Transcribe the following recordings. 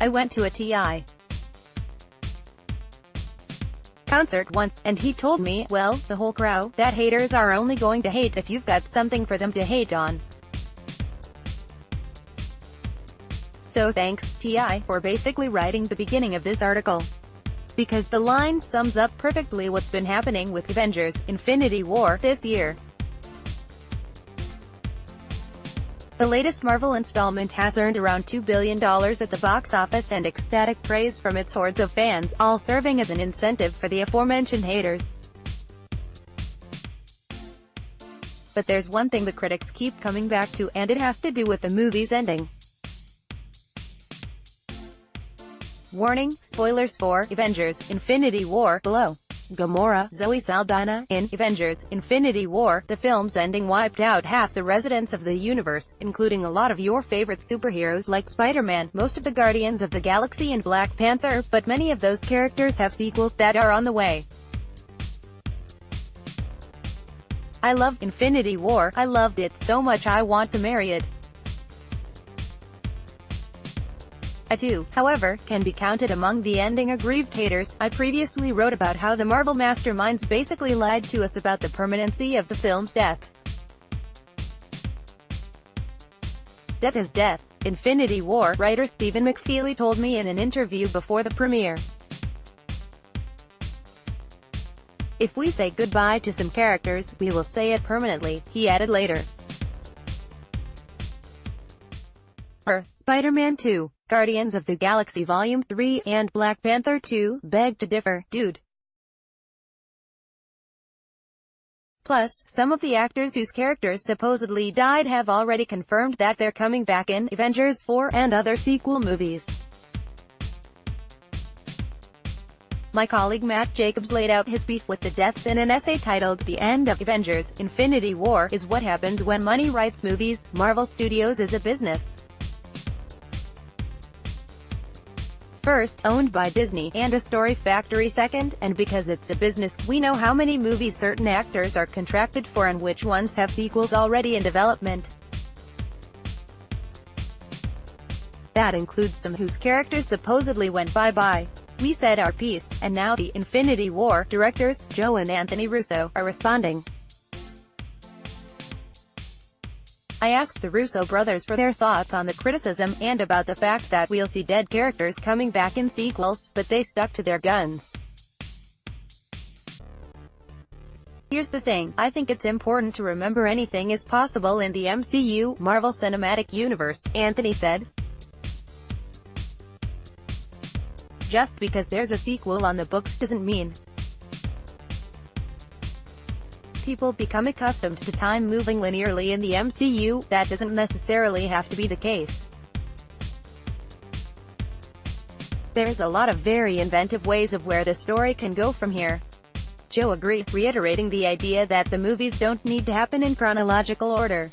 I went to a T.I. concert once, and he told me, well, the whole crowd, that haters are only going to hate if you've got something for them to hate on. So thanks, T.I., for basically writing the beginning of this article. Because the line sums up perfectly what's been happening with Avengers: Infinity War this year. The latest Marvel installment has earned around $2 billion at the box office and ecstatic praise from its hordes of fans, all serving as an incentive for the aforementioned haters. But there's one thing the critics keep coming back to, and it has to do with the movie's ending. Warning: spoilers for Avengers: Infinity War below. Gamora, Zoe Saldana, in Avengers: Infinity War, the film's ending wiped out half the residents of the universe, including a lot of your favorite superheroes like Spider-Man, most of the Guardians of the Galaxy and Black Panther, but many of those characters have sequels that are on the way. I love Infinity War. I loved it so much I want to marry it. I too, however, can be counted among the ending-aggrieved haters. I previously wrote about how the Marvel masterminds basically lied to us about the permanency of the film's deaths. Death is death. Infinity War writer Stephen McFeely told me in an interview before the premiere. If we say goodbye to some characters, we will say it permanently, he added later. Spider-Man 2, Guardians of the Galaxy Volume 3, and Black Panther 2, beg to differ, dude. Plus, some of the actors whose characters supposedly died have already confirmed that they're coming back in Avengers 4 and other sequel movies. My colleague Matt Jacobs laid out his beef with the deaths in an essay titled "The End of Avengers: Infinity War is What Happens When Money Writes Movies. Marvel Studios is a Business." First, owned by Disney, and a story factory second, and because it's a business, we know how many movies certain actors are contracted for and which ones have sequels already in development. That includes some whose characters supposedly went bye-bye. We said our piece, and now the Infinity War directors, Joe and Anthony Russo, are responding. I asked the Russo brothers for their thoughts on the criticism, and about the fact that we'll see dead characters coming back in sequels, but they stuck to their guns. Here's the thing, I think it's important to remember anything is possible in the MCU, Marvel Cinematic Universe, Anthony said. Just because there's a sequel on the books doesn't mean people become accustomed to time moving linearly in the MCU. That doesn't necessarily have to be the case. There's a lot of very inventive ways of where the story can go from here. Joe agreed, reiterating the idea that the movies don't need to happen in chronological order.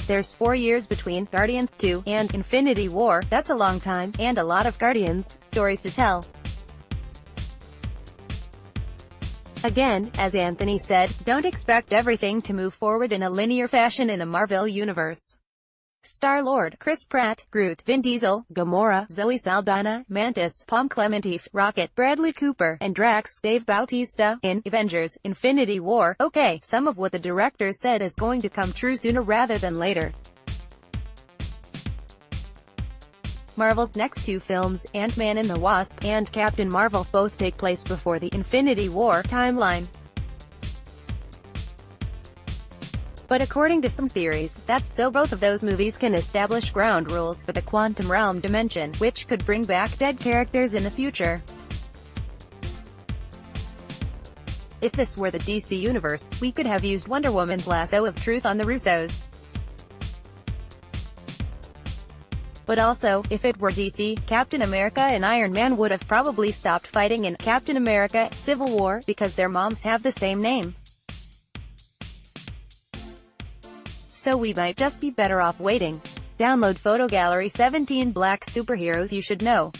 There's 4 years between Guardians 2 and Infinity War. That's a long time, and a lot of Guardians stories to tell. Again, as Anthony said, don't expect everything to move forward in a linear fashion in the Marvel Universe. Star-Lord, Chris Pratt, Groot, Vin Diesel, Gamora, Zoe Saldana, Mantis, Palm Clemente, Rocket, Bradley Cooper, and Drax, Dave Bautista, in Avengers: Infinity War. Okay, some of what the director said is going to come true sooner rather than later. Marvel's next two films, Ant-Man and the Wasp, and Captain Marvel, both take place before the Infinity War timeline. But according to some theories, that's so both of those movies can establish ground rules for the quantum realm dimension, which could bring back dead characters in the future. If this were the DC universe, we could have used Wonder Woman's lasso of truth on the Russos. But also, if it were DC, Captain America and Iron Man would have probably stopped fighting in Captain America: Civil War, because their moms have the same name. So we might just be better off waiting. Download Photo Gallery 17 Black Superheroes You Should Know.